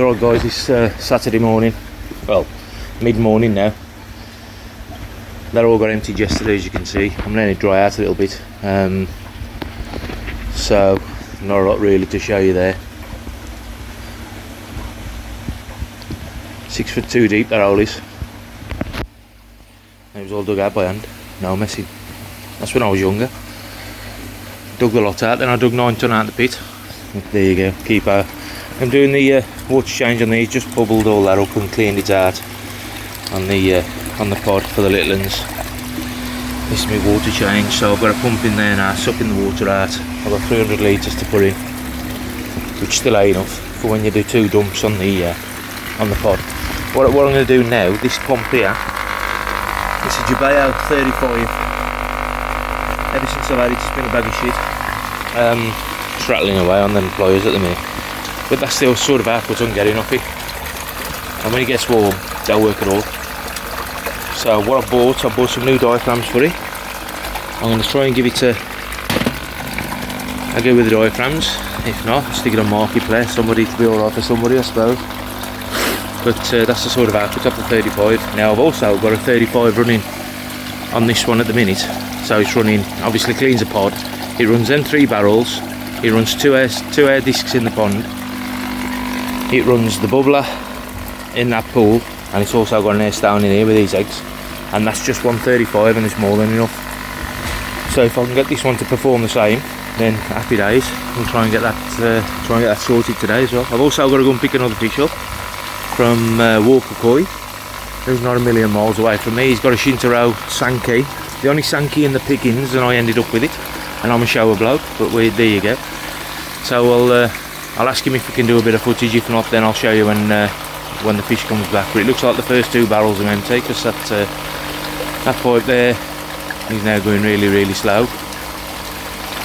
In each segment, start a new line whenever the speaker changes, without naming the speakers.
Alright guys, it's Saturday morning, well, mid-morning now. That all got emptied yesterday, as you can see. I'm letting it dry out a little bit, so not a lot really to show you there. 6'2" deep that hole is. It was all dug out by hand, no messing. That's when I was younger. Dug the lot out, then I dug 9 ton out the pit. There you go, keeper. I'm doing the water change on these, just bubbled all that up and cleaned it out on the pod for the little ones. This is my water change, so I've got a pump in there now, sucking the water out. I've got 300 litres to put in, which still ain't enough for when you do 2 dumps on the pod. What I'm going to do now, this pump here, it's a Jabeo 35. Ever since I've had it, it's been a bag of shit. It's rattling away on them pliers at the minute. But that's the sort of output I'm getting off it. And when it gets warm, they'll work at all. So what I bought some new diaphragms for it. I'm going to try and give it a go with the diaphragms. If not, stick it on Marketplace. Somebody to be alright for somebody, I suppose. But that's the sort of output of the 35. Now I've also got a 35 running on this one at the minute. So it's running, obviously cleans the pod. It runs them 3 barrels. It runs two air discs in the pond. It runs the bubbler in that pool, and it's also got an air stone in here with these eggs, and that's just 135, and it's more than enough. So if I can get this one to perform the same, then happy days. We'll try and get that sorted today as well. I've also got to go and pick another fish up from Walker Koi, who's not a million miles away from me. He's got a Shintaro Sankey, the only Sankey in the pickings, and I ended up with it. And I'm a shower bloke, but there you go. So I'll ask him if we can do a bit of footage. If not, then I'll show you when the fish comes back. But it looks like the first 2 barrels are empty, because that pipe there is now going really, really slow.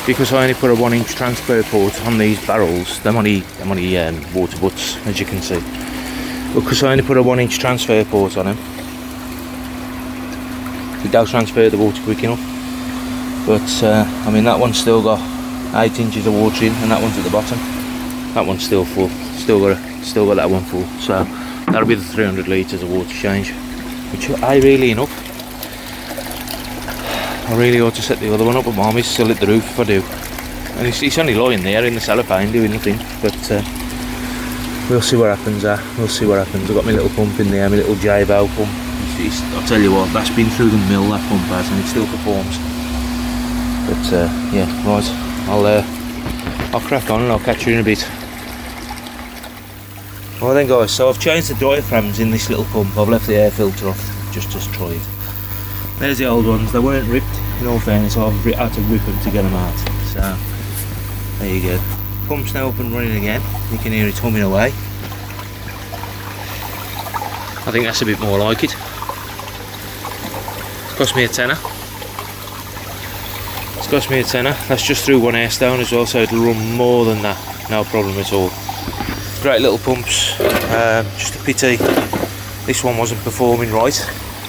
Because I only put a 1-inch transfer port on these barrels. I'm only water butts, as you can see. Because I only put a 1-inch transfer port on them, it does transfer the water quick enough. But I mean, that one's still got 8 inches of water in, and that one's at the bottom. That one's still full. Still got that one full. So that'll be the 300 litres of water change, which I really enough. I really ought to set the other one up, but Mommy's still at the roof if I do. And it's only lying there in the cellophane doing nothing. But we'll see what happens. We'll see what happens. I've got my little pump in there, my little Jabo pump. I'll tell you what, that's been through the mill, that pump has, and it still performs. But yeah, right, I'll crack on and I'll catch you in a bit. Well then guys, so I've changed the diaphragms in this little pump. I've left the air filter off just to try it. There's the old ones, they weren't ripped in all fairness, so I've had to rip them to get them out. So there you go. Pump's now up and running again. You can hear it humming away. I think that's a bit more like it. It's cost me a tenner. Cost me a tenner. That's just through 1 air stone as well, so it'll run more than that, no problem at all. Great little pumps. Just a pity this one wasn't performing right.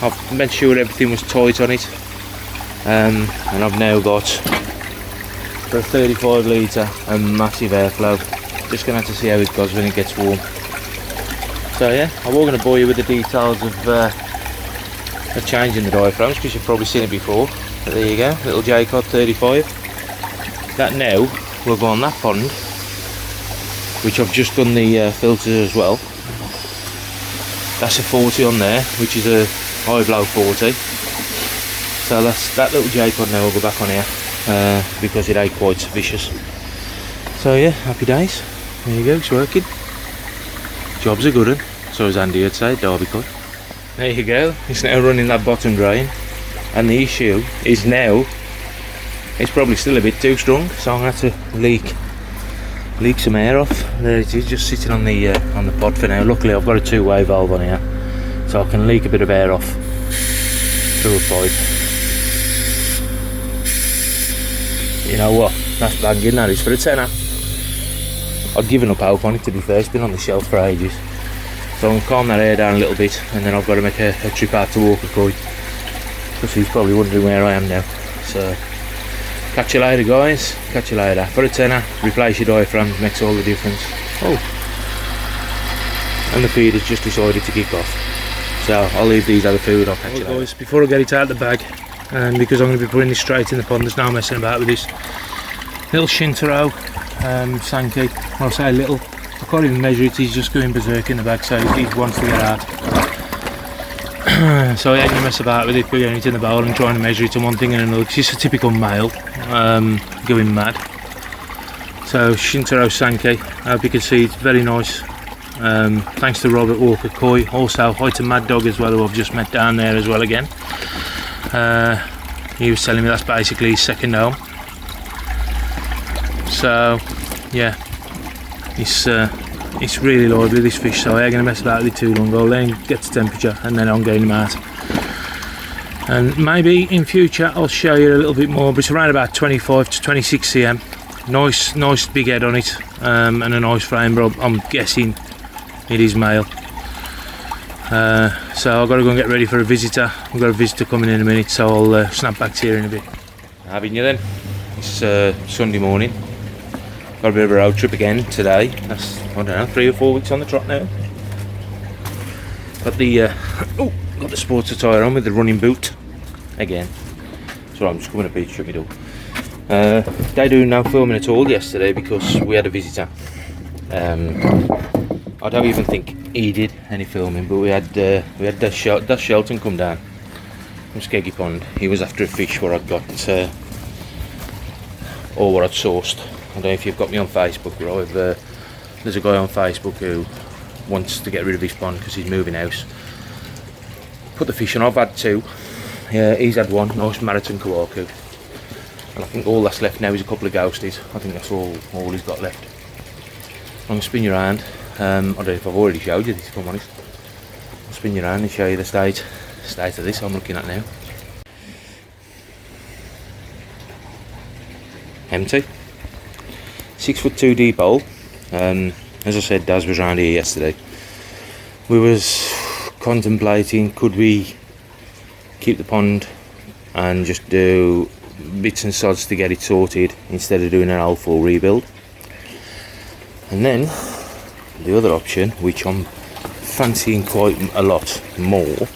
I've made sure everything was tight on it, and I've now got for a 35 litre and massive airflow. Just gonna have to see how it goes when it gets warm. So yeah, I was going to bore you with the details of changing the diaphragms, because you've probably seen it before. But there you go, little J-Cod 35. That now will go on that pond, which I've just done the filters as well. That's a 40 on there, which is a high blow 40. So that little J-Cod now will go back on here, because it ain't quite vicious. So yeah, happy days. There you go, it's working. Job's a good one, so as Andy would say, Derby Cod. There you go, it's now running that bottom drain. And the issue is now, it's probably still a bit too strong, so I'm going to have to leak some air off. There it is, just sitting on the pod for now. Luckily I've got a 2-way valve on here, so I can leak a bit of air off through a pipe. You know what, that's banging, that is, for a tenner. I've given up hope on it, to be fair. It's been on the shelf for ages. So I'm going to calm that air down a little bit, and then I've got to make a trip out to Walker Koi, because he's probably wondering where I am now. So catch you later guys, catch you later. For a tenner, replace your diaphragms, makes all the difference. Oh, and the feed has just decided to kick off. So I'll leave these other food, I'll catch you later. Guys, before I get it out of the bag, and because I'm going to be putting this straight in the pond, there's no messing about with this little Shintaro Sankey. When I say little, I can't even measure it, he's just going berserk in the bag, so he wants to get out. So I ain't going to mess about with it, putting it in the bowl and trying to measure it to one thing and another, because it's a typical male going mad. So Shintaro Sankey, I hope you can see it's very nice. Thanks to Robert Walker Koi, also hi to Mad Dog as well, who I've just met down there as well again. He was telling me that's basically his second home. So yeah, it's really lively, this fish, so I ain't going to mess about with it too long. I'll let him get to temperature and then I'm getting him out. And maybe in future I'll show you a little bit more, but it's around about 25 to 26 cm. Nice big head on it, and a nice frame, but I'm guessing it is male. So I've got to go and get ready for a visitor. We've got a visitor coming in a minute, so I'll snap back to you in a bit. Having you then? It's Sunday morning. Got a bit of a road trip again today. That's, I don't know, 3 or 4 weeks on the trot now. Got the got the sports attire on with the running boot again. So I'm just coming to beach, shut me door. They do no filming at all yesterday because we had a visitor. I don't even think he did any filming, but we had Das Shelton come down from Skeggy Pond. He was after a fish where I'd got or what I'd sourced. I don't know if you've got me on Facebook, but there's a guy on Facebook who wants to get rid of his pond because he's moving house. Put the fish on. I've had 2. Yeah, he's had 1, nice Marathon Kawaku. And I think all that's left now is a couple of ghosties. I think that's all he's got left. I'm going to spin you around. I don't know if I've already showed you this, if I'm honest. I'll spin you around and show you the state of this I'm looking at now. Empty. 6'2" deep hole. As I said, Daz was round here yesterday. We was contemplating, could we keep the pond and just do bits and sods to get it sorted instead of doing an whole full rebuild. And then the other option, which I'm fancying quite a lot more,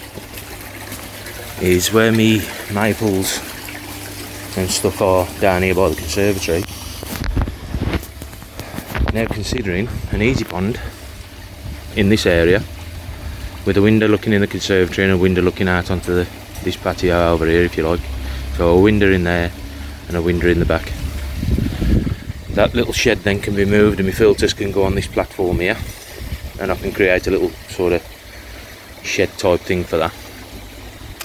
is where me maples and stuff are down here by the conservatory. Now considering an easy pond in this area with a window looking in the conservatory and a window looking out onto this patio over here, if you like. So a window in there and a window in the back. That little shed then can be moved and my filters can go on this platform here, and I can create a little sort of shed type thing for that.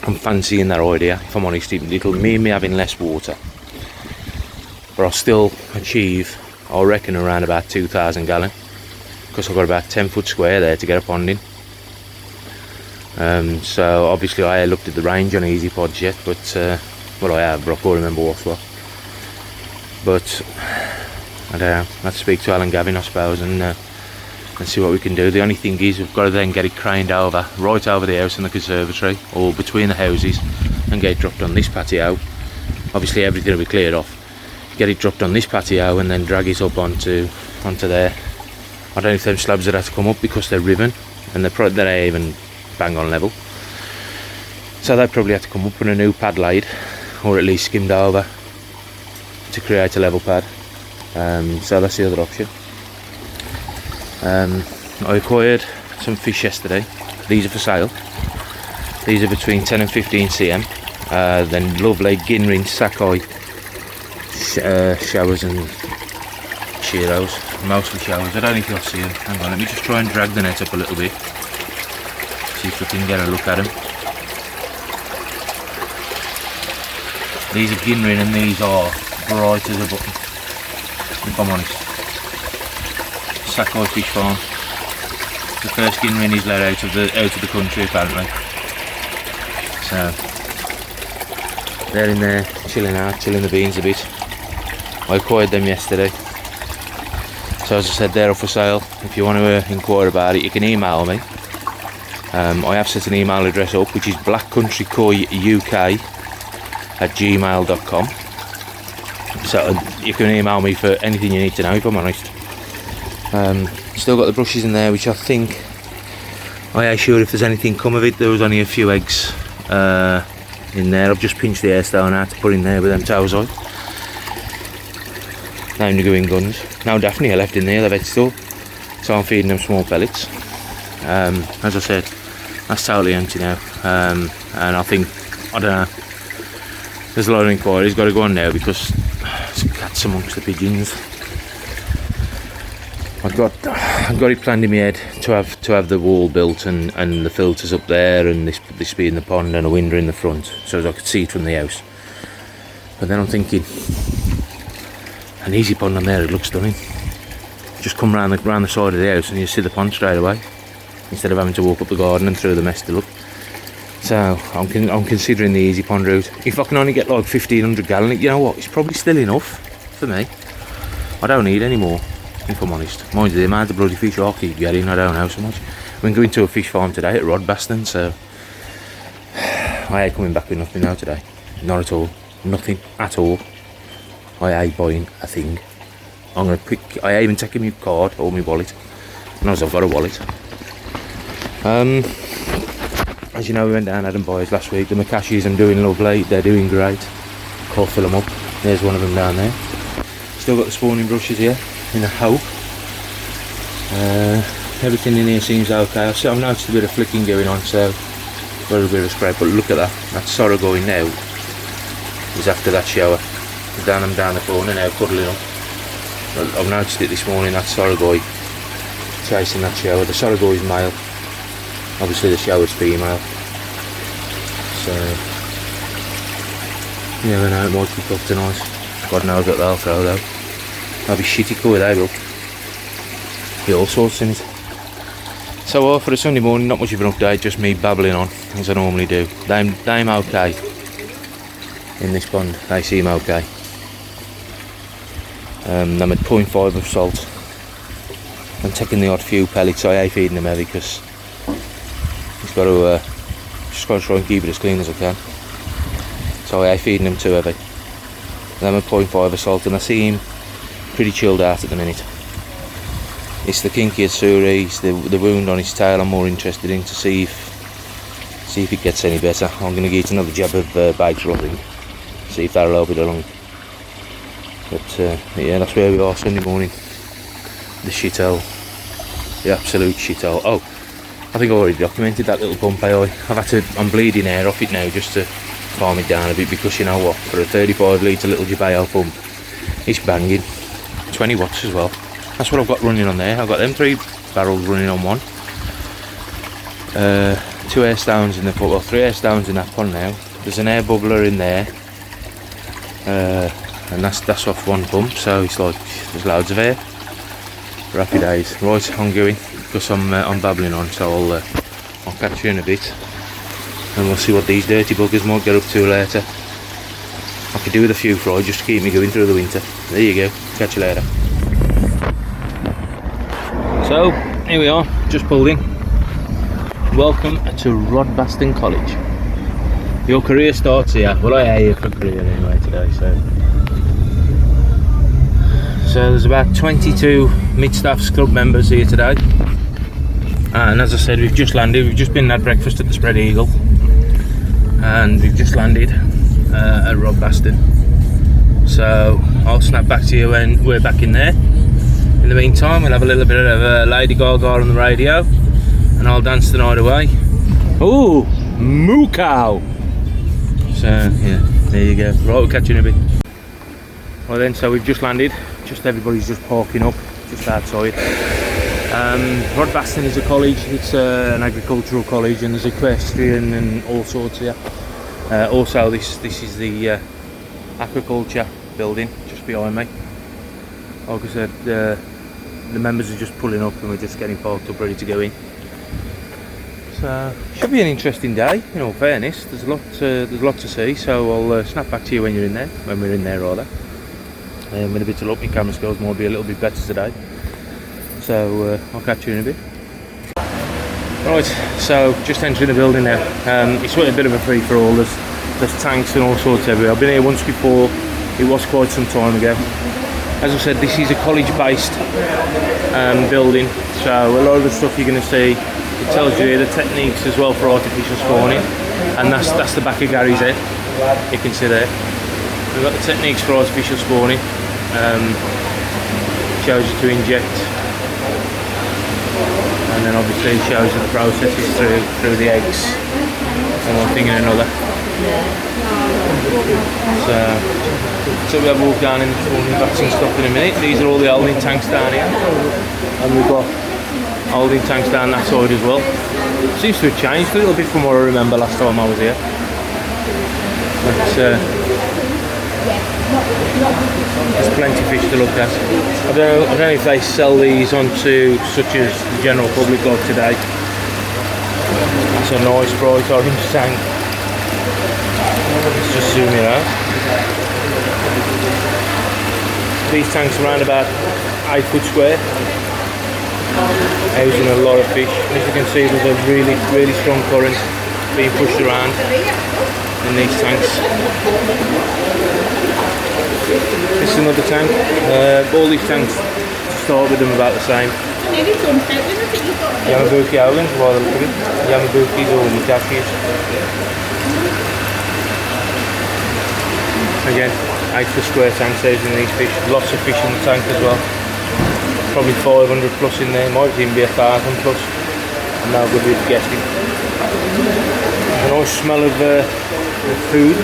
I'm fancying that idea, if I'm honest. It'll mean me having less water, but I'll still achieve, I reckon, around about 2,000 gallon, because I've got about 10 foot square there to get a pond in. So obviously I looked at the range on Easy Pods yet, but well, I have, but I can't remember what's what. But I don't know, let's speak to Alan Gavin, I suppose, and see what we can do. The only thing is we've got to then get it craned over, right over the house and the conservatory, or between the houses, and get it dropped on this patio. Obviously everything will be cleared off. Get it dropped on this patio and then drag it up onto there. I don't know if them slabs would have to come up because they're riven, and they're even bang on level. So they probably have to come up with a new pad laid, or at least skimmed over to create a level pad. So that's the other option. I acquired some fish yesterday. These are for sale. These are between 10 and 15 cm. Then lovely Ginrin Sakai showers and Chiros, mostly showers. I don't think you'll see them. Hang on, let me just try and drag the net up a little bit, see if we can get a look at them. These are Ginrin and these are bright as a button, if I'm honest. Sakai Fish Farm. The first Ginrin is let out of the country apparently. So they're in there chilling out, chilling the beans a bit. I acquired them yesterday. So as I said, they're up for sale. If you want to inquire about it, you can email me. I have set an email address up, which is blackcountrykoiuk@gmail.com. So you can email me for anything you need to know, if I'm honest. Still got the brushes in there, which I think I ain't sure if there's anything come of it. There was only a few eggs in there. I've just pinched the air stone out to put in there with them towels on. Now I'm going guns. Now Daphne I left in there, the veg store. So I'm feeding them small pellets. As I said, that's totally empty now. And I think, I don't know, there's a lot of inquiries got to go on now because there's cats amongst the pigeons. I've got it planned in my head to have the wall built and the filters up there and this being the pond and a window in the front so as I could see it from the house. But then I'm thinking, an easy pond on there, it looks stunning. Just come round the side of the house and you see the pond straight away instead of having to walk up the garden and through the mess to look. So I'm considering the easy pond route. If I can only get like 1500 gallon, you know what, it's probably still enough for me. I don't need any more, if I'm honest. Mind you, the amount of bloody fish I keep getting, I don't know so much. We're going to a fish farm today at Rodbaston, so I ain't coming back with nothing now today. Not at all. Nothing at all. I ain't buying a thing. I ain't even taking my card or my wallet. Knows I've got a wallet. As you know, we went down Adam Boys last week. The Macashies are doing lovely. They're doing great. Can't fill them up. There's one of them down there. Still got the spawning brushes here in the hope. Everything in here seems okay. I've noticed a bit of flicking going on, so got a bit of spray. But look at that. That sorrow going now is after that shower. I'm down the corner now, cuddling up. I've noticed it this morning. That Soragoi chasing that shower. The Soragoi is male. Obviously the shower's female. So you never know, it might kick up tonight. God knows what they'll throw though. They'll be shitty colour they will. Be all sorts in it. So for a Sunday morning, not much of an update, just me babbling on as I normally do. They're okay in this pond. They seem okay. I'm at 0.5 of salt. I'm taking the odd few pellets. I ain't feeding them heavy because just got to try and keep it as clean as I can. So I ain't feeding them too heavy. I'm at 0.5 of salt and I seem pretty chilled out at the minute. It's the kinky Atsuri, it's the wound on its tail I'm more interested in to see if it gets any better. I'm going to get another jab of baked rubbing, see if that'll help it along. But yeah, that's where we are Sunday morning. The shithole. The absolute shithole. Oh, I think I already documented that little pump I'm bleeding air off it now just to calm it down a bit because you know what, for a 35 litre little Jabeo pump, it's banging. 20 watts as well. That's what I've got running on there. I've got them 3 barrels running on one. 2 air stones in the pump, well 3 air stones in that pond now. There's an air bubbler in there. And that's off one pump, so it's like there's loads of air. Happy days. Right, I'm going because I'm babbling on, so I'll catch you in a bit, and we'll see what these dirty buggers might get up to later. I could do with a few fries just to keep me going through the winter. There you go. Catch you later. So here we are, just pulled in. Welcome to Rodbaston College. Your career starts here. Well, I am here for career anyway today, So there's about 22 mid-staffs club members here today, and as I said, we've just landed. We've just been and had breakfast at the Spread Eagle, and we've just landed at Rodbaston. So I'll snap back to you when we're back in there. In the meantime, we'll have a little bit of Lady Gaga on the radio, and I'll dance the night away. Ooh, moo cow! So yeah, there you go. Right, we'll catch you in a bit. Well then, so we've just landed. Just everybody's just parking up just outside. Rodbaston is a college. It's an agricultural college, and there's equestrian and all sorts here. Also, this is the aquaculture building just behind me. Like I said, the members are just pulling up, and we're just getting parked up, ready to go in. So should be an interesting day. In all fairness, there's a lot to see. So I'll snap back to you when we're in there rather. With a bit of luck, my camera skills might be a little bit better today. So I'll catch you in a bit. Right, so just entering the building now. It's a bit of a free for all. There's tanks and all sorts everywhere. I've been here once before. It was quite some time ago. as I said, this is a college-based building, so a lot of the stuff you're going to see, it tells you here the techniques as well for artificial spawning, and that's the back of Gary's head. You can see there. We've got the techniques for artificial spawning. Shows you to inject, and then obviously it shows you the processes through the eggs and one thing and another. So we have a walk down in the spawning vats and stuff in a minute. These are all the holding tanks down here, and we've got holding tanks down that side as well. Seems to have changed a little bit from what I remember last time I was here. But there's plenty of fish to look at. I don't know if they sell these onto such as the general public like today. That's a nice bright orange tank. Let's just zoom it out. These tanks are around about 8 foot square, housing a lot of fish. As you can see, there's a really strong current being pushed around in these tanks. This is another tank. All these tanks start with them about the same. Yamabuki Owlins, by the look of it. Yamabukis or Mutashis. Again, 8 foot square tanks housing these fish. Lots of fish in the tank as well. Probably 500 plus in there. Might even be 1,000 plus. I'm now good with guessing. A nice smell of food.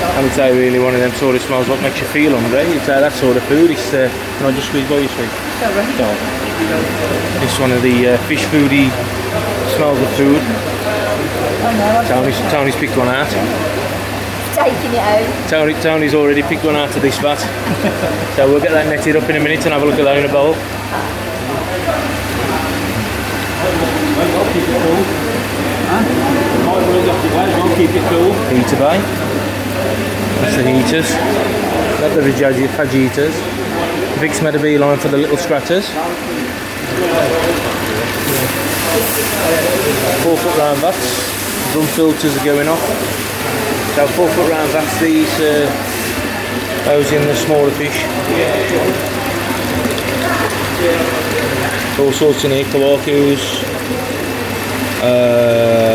I would say really one of them sort of smells what makes you feel hungry. You'd say that sort of food. It's can I just squeeze by your sweet? No. It's one of the fish foody smells of food. Tony's picked one out.
Taking it out.
Tony's already picked one out of this vat. So we'll get that netted up in a minute and have a look at that in a bowl.
Keep it cool.
Heater bay. That's the heaters. Not the fajitas. Vic's made a beeline for the little scratters. 4 foot round vats. Drum filters are going off. So 4 foot round vats, these those in the smaller fish. All sorts in here, kawakus,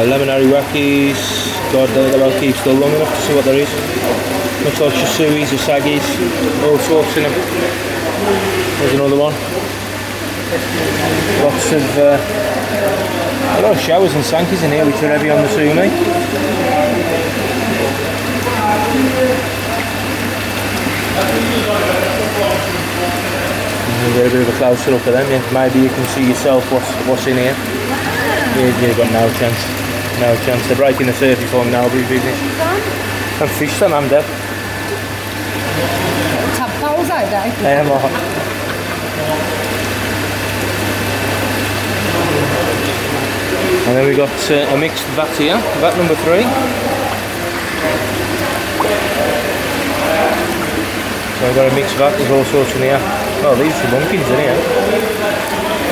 lemon ariwakis. God, they'll keep still long enough to see what there is. Looks like shisuis or sagis, all sorts in them. There's another one. Lots of a lot of showers and sankers in here, which are heavy on the sumi. Get a bit of a closer look at them. Yeah. Maybe you can see yourself what's in here. You've got no chance. No chance. They're breaking the surface for them now, be business. And fish them, I'm dead.
Tadpoles out there.
I am. And then we got a mixed vat here, vat number 3. So we've got a mixed vat, there's all sorts in here. Oh, these are chibunkins in here.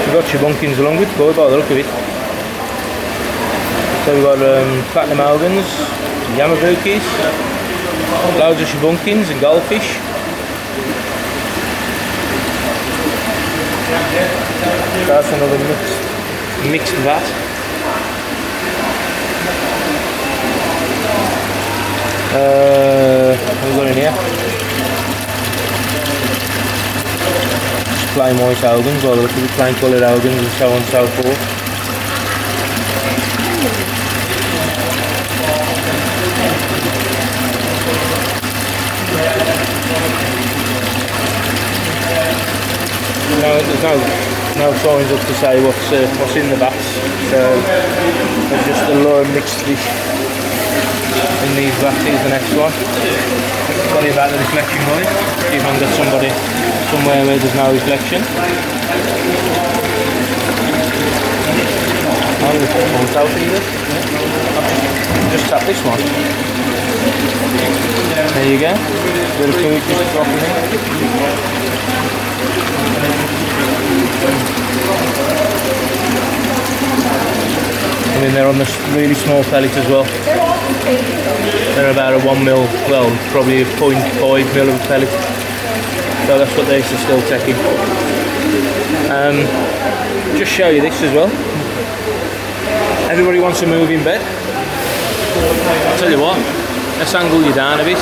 We've got chibunkins along with koi by the look of it. So we've got platinum algans, yamabukis, loads of chibunkins and goldfish. That's another mixed vat. What have we got in here? Plain white algans, or plain coloured algans and so on and so forth. No, there's no signs up to say what's in the vats, so there's just a lot of mixed fish in these vats. Here's the next one. Sorry about the reflection, boys. See if I can get somebody somewhere where there's no reflection. Just tap this one. There you go. Bit of food just dropping in. I mean, they're on the really small pellet as well. They're about a 1 mil, well, probably a 0.5 mil of pellet. So that's what these are still taking. Just show you this as well. Everybody wants a moving bed. I'll tell you what, let's angle you down a bit.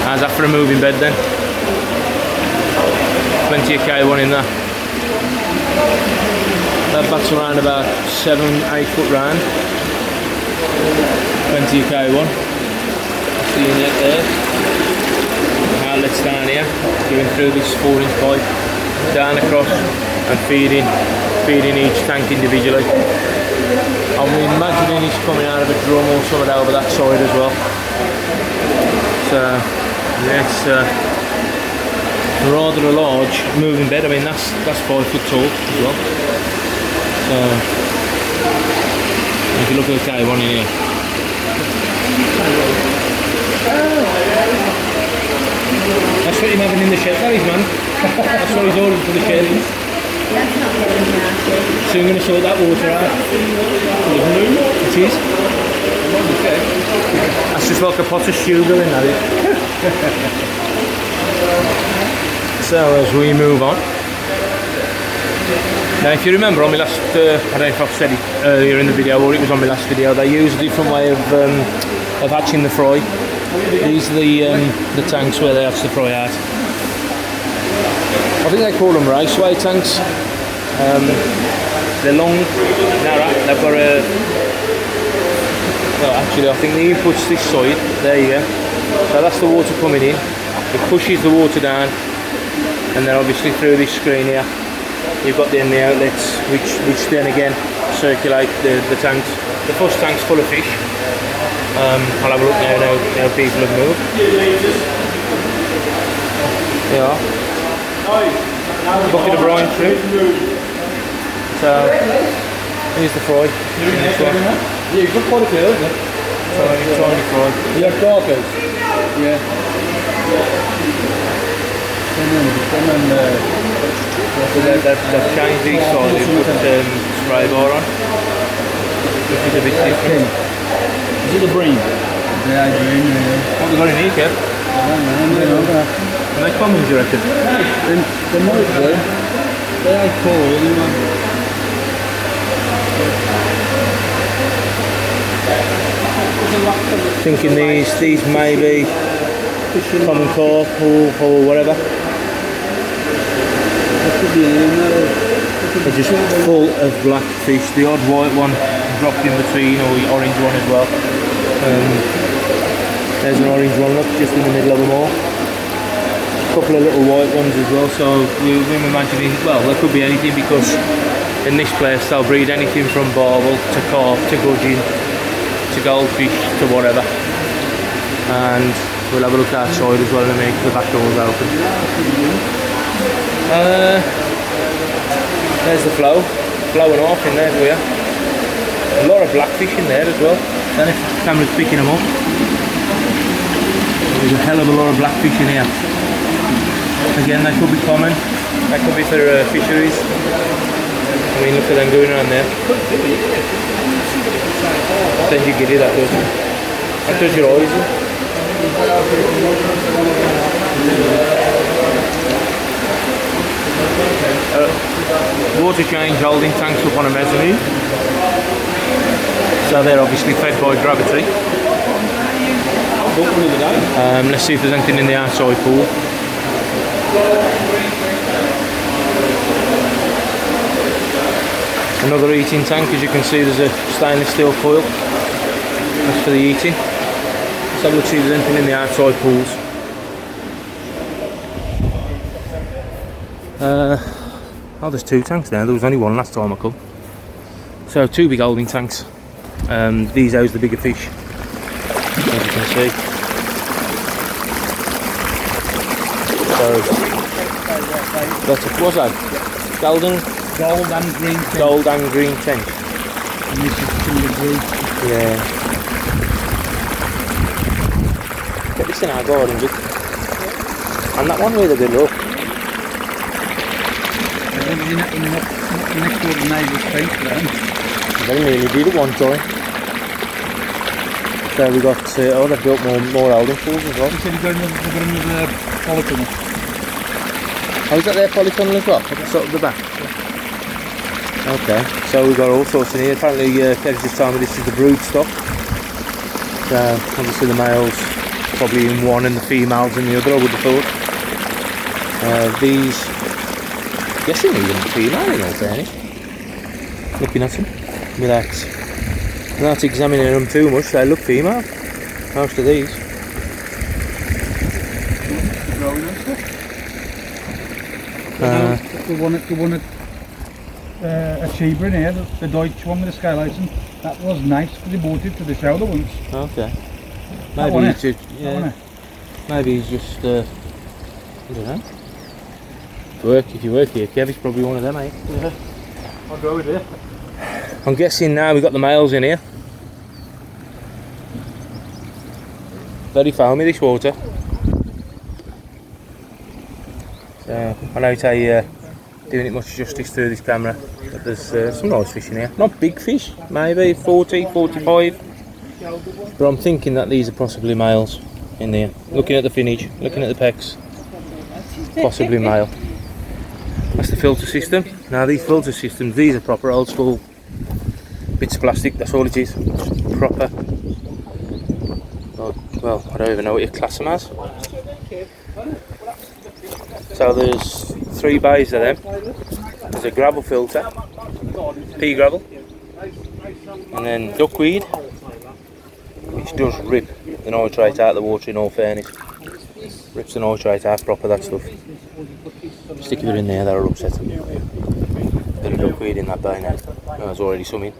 How's that for a moving bed then? Plenty of K1 in there. That backs around about 7-8 foot round. Plenty of K1. See you net there. Outlets down here, going through this 4-inch pipe, down across and feeding each tank individually. I'm imagining it's coming out of a drum or something over that side as well. So yeah, it's rather a large moving bed. I mean that's 5 foot tall as well. So if you look at the K1 in here. That's what you're having in the shed, that is, man. That's what he's ordering for the shed.
That's not very nasty.
So I'm going to sort that water out. It is. That's just like a pot of stew going at it. So as we move on. Now if you remember on my last, I don't know if I've said it earlier in the video or it was on my last video, they use a different way of hatching the fry. These are the tanks where they hatch the fry out. I think they call them raceway tanks. They're long, narrow, they've got a... Well actually I think the input's this side, there you go. So that's the water coming in, it pushes the water down and then obviously through this screen here you've got then the outlets which then again circulate the tanks. The first tank's full of fish. I'll have a look now people have moved. Yeah. Bucket of brine through. So here's the fry. This one.
Yeah, you've got quite a few, isn't it?
Tiny fry.
You have darkers? Yeah.
They've changed these sides, they've put spray bar on. Which is a bit different.
Is it a bream?
Yeah, green, yeah.
What have we got in here, Kev? Are they common, do you reckon?
They might be. They are cool, you know.
Thinking these may be common carp or whatever. They're just full of black fish. The odd white one dropped in between, or the orange one as well. There's an orange one, look, just in the middle of them all. A couple of little white ones as well, so we're imagining, well, there could be anything because in this place they'll breed anything from barbel to carp to gudgeon to goldfish to whatever. And we'll have a look outside as well and make the back doors open. There's the flow, flowing off in there for you. A lot of blackfish in there as well. I don't know if the camera's picking them up. There's a hell of a lot of blackfish in here. Again, they could be common. That could be for fisheries. I mean, look at them going around there. Then you giddy, that does. That does your eyes. Water change holding tanks up on a mezzanine. So they're obviously fed by gravity. Let's see if there's anything in the outside pool. Another eating tank, as you can see there's a stainless steel coil. That's for the eating. Let's have a look, see if there's anything in the outside pools. Oh, there's two tanks now. There was only one last time I come. So two big holding tanks. These house the bigger fish, as you can see. So that's a, what's that?
Gold and green tent.
Gold and green tent.
And this is timber blue.
Yeah. Get this in our garden, look. And that one really good, look.
next door to neighbour's fence then.
They nearly did at one time. So we got, oh, they've built more holding pools as well.
He said they've got another polytunnel.
Oh, is that their polytunnel as well? At the sort of the back? Okay, so we've got all sorts in here. Apparently, Kerry's just telling me this is the brood stock. So, obviously the males probably in one and the females in the other, I would have thought. These, guessing even female in all fairness. Looking at them without examining them too much, they look female. Most of these.
The one at Sheba in here, the Deutsch one with the sky lights, that was nice because he bought it to the shoulder once.
Okay.
That
Maybe
one,
he's just, yeah. Maybe he's just, I don't know. If you work here, Kev, he's probably one of them, eh?
Yeah. I'll go with it.
I'm guessing now we've got the males in here. Very foamy, this water. So, I know it's doing it much justice through this camera, but there's some nice fish in here. Not big fish, maybe 40, 45. But I'm thinking that these are possibly males in there. Looking at the finnage, looking at the pecks, possibly male. That's the filter system. Now these filter systems, these are proper old school bits of plastic, that's all it is. Proper. Well, I don't even know what you class them as. So there's 3 bays of them. There's a gravel filter, pea gravel, and then duckweed, which does rip the nitrate out of the water in all fairness. Rips the nitrate out proper, that stuff. Stick a bit in there, that'll upset them. Bit of duckweed in that bay now. Oh, there's already some in.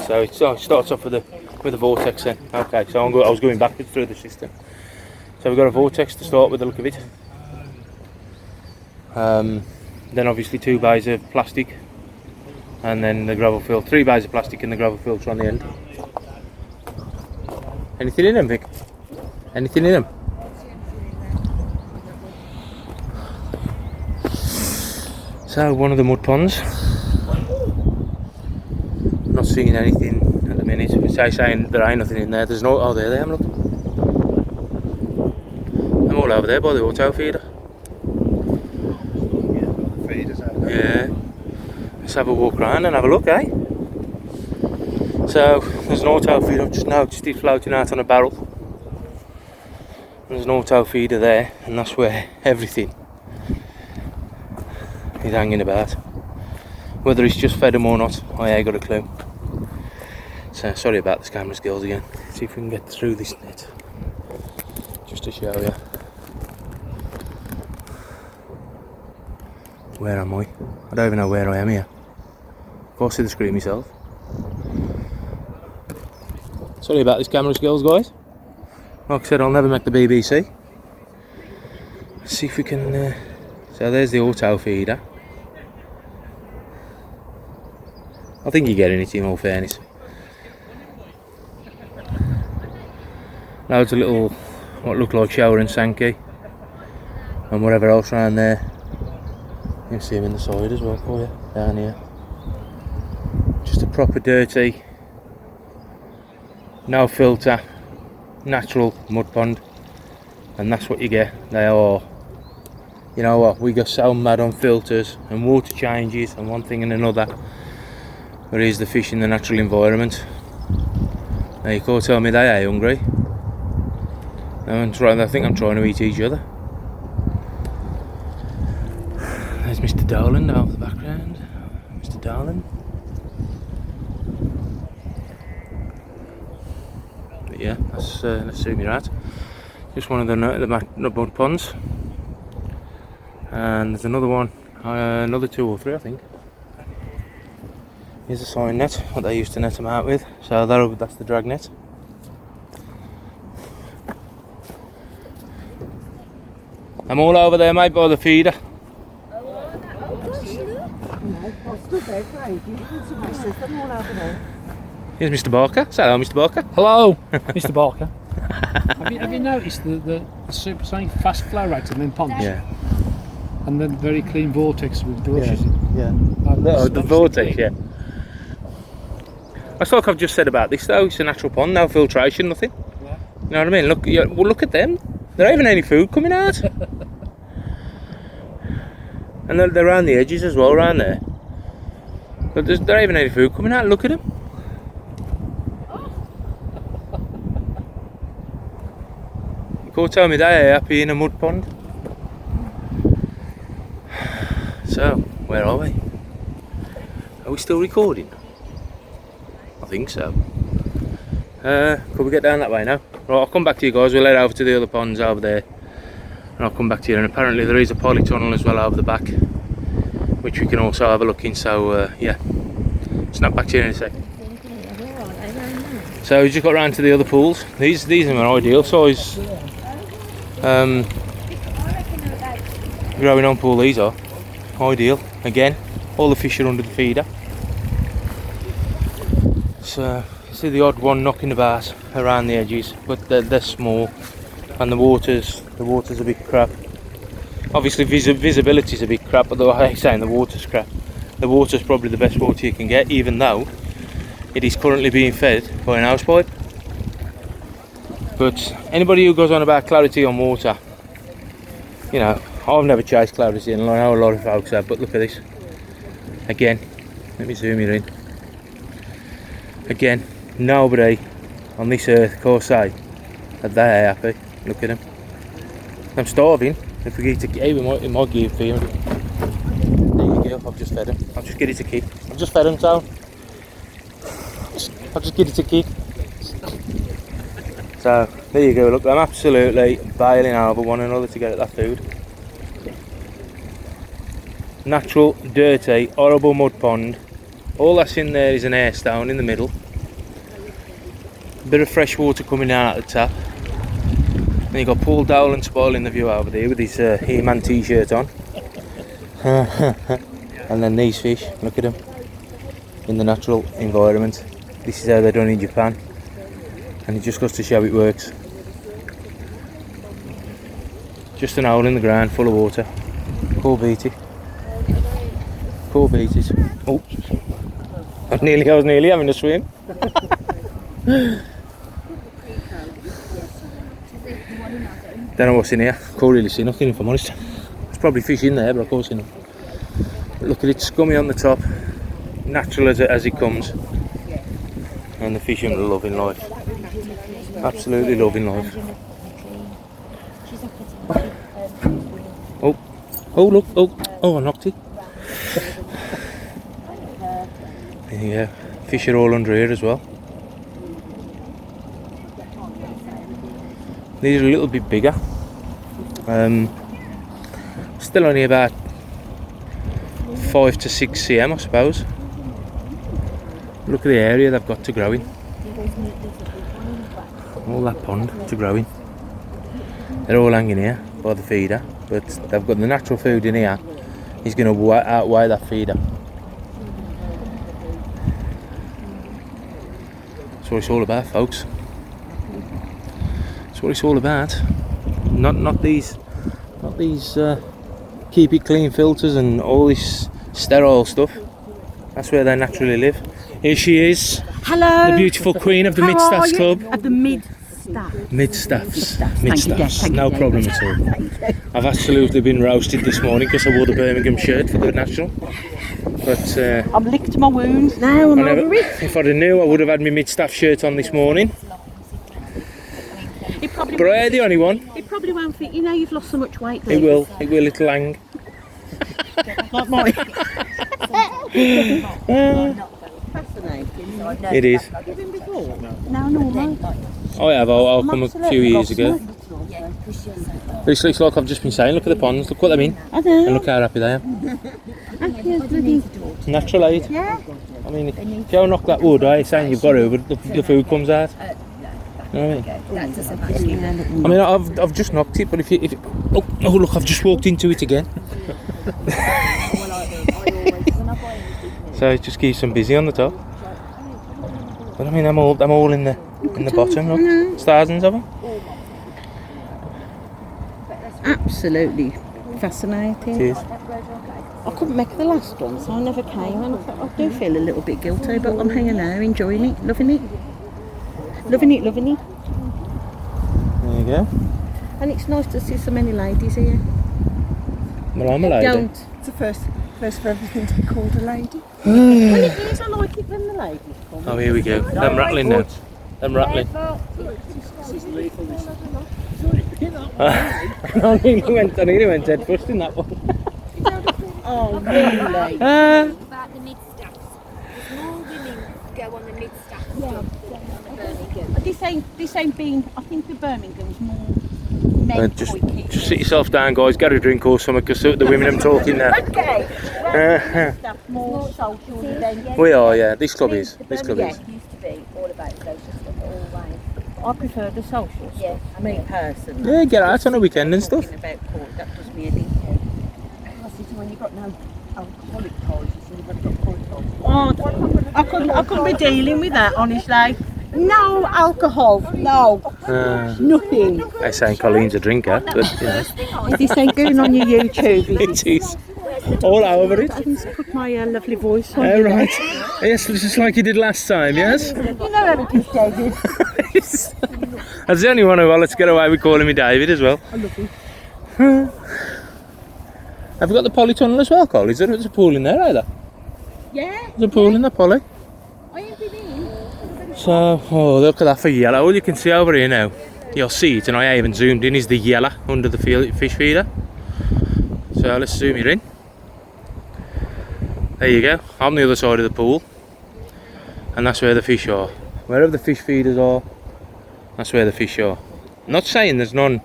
So it starts off with a vortex then. Okay, so I was going backwards through the system. So we've got a vortex to start with the look of it. Then obviously 2 bays of plastic, and then the gravel filter. 3 bays of plastic and the gravel filter on the end. Anything in them, Vic? Anything in them? So one of the mud ponds. Not seeing anything at the minute. Which I saying there ain't nothing in there. There's no. Oh, there they am. Look. I'm all over there by the auto feeder. Yeah. Let's have a walk around and have a look, eh? So there's an auto feeder. I've just noticed it floating out on a barrel. There's an auto feeder there, and that's where everything is hanging about. Whether it's just fed them or not, I ain't got a clue. So sorry about the camera skills again. See if we can get through this net, just to show you. Where am I? I don't even know where I am here. Can't see the screen myself. Sorry about this camera skills, guys. Like I said, I'll never make the BBC. Let's see if we can. So there's the auto feeder. I think you're getting it in all fairness. Loads of little, what look like shower and Sankey, and whatever else around there. You can see them in the side as well for you, down here. Just a proper dirty, no filter, natural mud pond, and that's what you get. They are, you know what, we go so mad on filters and water changes and one thing and another. But here's the fish in the natural environment. Now you can't tell me they are hungry. I think I'm trying to eat each other. There's Mr. Dolan down the background. Mr. Dolan. But yeah, let's zoom you out. Just one of the mud ponds. And there's another one, another 2 or 3 I think. Here's a sign net, what they used to net them out with. So that's the drag net. I'm all over there, mate, by the feeder. Here's Mr. Barker. Say hello, Mr. Barker.
Hello, Mr. Barker.
Have you noticed the supersonic fast flow rates in them ponds?
Yeah.
And then very clean vortex with brushes.
Yeah.
That's
The vortex, yeah. That's like I've just said about this though, it's a natural pond, no filtration, nothing.
Yeah.
You know what I mean? Look, yeah, well, look at them. There ain't even any food coming out. And they're around the edges as well, around there. But there ain't even any food coming out, look at them. You can't tell me they are happy in a mud pond. So, where are we? Are we still recording? I think so. Could we get down that way now? Right, I'll come back to you guys. We'll head over to the other ponds over there, and I'll come back to you. And apparently there is a polytunnel as well over the back, which we can also have a look in. So yeah, snap back to you in a sec. So we just got round to the other pools. These are an ideal size growing on pool. These are ideal. Again, all the fish are under the feeder. So you see the odd one knocking about around the edges, but they're small, and the water's a bit crap. Obviously visibility's a bit crap, but I hate saying the water's crap. The water's probably the best water you can get, even though it is currently being fed by an house pipe. But anybody who goes on about clarity on water, you know, I've never chased clarity, and I know a lot of folks have, but look at this. Again, let me zoom you in. Again, nobody on this earth can say that they are happy. Look at them. I'm starving. If we get to keep, it might give for you. There you go, I've just fed him. I'll just get it to keep. I've just fed him, so I'll just get it to keep. So, there you go, look, I'm absolutely bailing over one another to get at that food. Natural, dirty, horrible mud pond. All that's in there is an air stone in the middle. A bit of fresh water coming down at the top. Then you've got Paul Dowland spoiling the view over there with his He-Man t-shirt on. And then these fish, look at them. In the natural environment. This is how they're done in Japan. And it just goes to show it works. Just an hole in the ground full of water. Poor Beatty. Poor Beaties. Oh. I was nearly having a swim. Don't know what's in here. Can't really see nothing, if I'm honest. There's probably fish in there, but I can't see nothing. But look at it, scummy on the top, natural as it comes, and the fish are loving life. Absolutely loving life. Oh look! Oh, I knocked it. There you go. Fish are all under here as well. These are a little bit bigger. Still only about 5 to 6 cm, I suppose. Look at the area they've got to grow in. All that pond to grow in. They're all hanging here by the feeder, but they've got the natural food in here. He's going to outweigh that feeder. That's what it's all about, folks. That's what it's all about. Not these keep it clean filters and all this sterile stuff. That's where they naturally live. Here she is.
Hello.
The beautiful queen of the Mid-Staffs Club.
Of the Mid-Staffs.
Mid-Staffs.
Thank you,
Mid-Staffs.
Dave.
No problem at all. I've absolutely been roasted this morning because I wore the Birmingham shirt for the National. But
I've licked my wounds now. I'm over it.
if I'd have knew, I would have had my Mid-Staff shirt on this morning. But I the only one.
It probably won't fit. You know, you've lost so much weight.
It will. It will. It'll hang.
Like mine.
It is.
Have you been before? No, no.
I have. I'll come a few years ago. This looks like I've just been saying. Look at the ponds. Look what I'm in.
I know.
And look how happy they are. Natural aid.
Yeah.
I mean, if you don't knock that wood, I'm saying you've got to, but the food comes out. You know what I mean? I mean, I've just knocked it, but if it oh look, I've just walked into it again. So it just keeps them busy on the top. But I mean, I'm all in the bottom. Look, there's thousands of them.
absolutely fascinating.
Cheers.
I couldn't make the last one, so I never came, and I do feel a little bit guilty, but I'm here now, enjoying it, loving it. Loving it, loving it.
There you go.
And it's nice to see so many ladies here.
Well, I'm a lady.
Don't.
It's the first for everything to be called a lady.
Well, it is, I like it when the ladies come.
Oh, here we go. Them rattling now. Them rattling. I nearly went dead first in that one.
Oh, really?
About the mid-staffs. More women go on the mid-staff job than Birmingham.
This ain't been, I think the Birmingham's more men
Just
quick.
sit yourself down, guys. Get a drink or something, because the women I'm talking now.
Okay. Stuff more social events.
We are, yeah. This club is. This club is.
It used to be all about social stuff always.
I prefer the social stuff.
Yeah.
Me personally.
Yeah, get out on a weekend and stuff.
Talking about pork, that does me a bit.
When you've got no alcoholic toys, so you've got alcoholic toys.
Oh, I couldn't be dealing with that, honestly. No alcohol, no, nothing.
They're saying Colleen's a drinker, but you know.
Is this ain't going on your YouTube?
It is. All over it.
I can put my lovely voice on.
Oh, right. Yes, just like you did last time, yes?
You know everything's David.
That's the only one who lets get away with calling me David as well.
I love you.
Have you got the polytunnel as well, Cole? Is there a pool in there either?
Yeah,
There's a pool in the poly.
I ain't been in.
So, oh, look at that for yellow. All you can see over here now, you'll see it, and I haven't zoomed in, is the yellow under the fish feeder. So let's zoom it in. There you go. I'm the other side of the pool, and that's where the fish are. Wherever the fish feeders are, that's where the fish are. I'm not saying there's none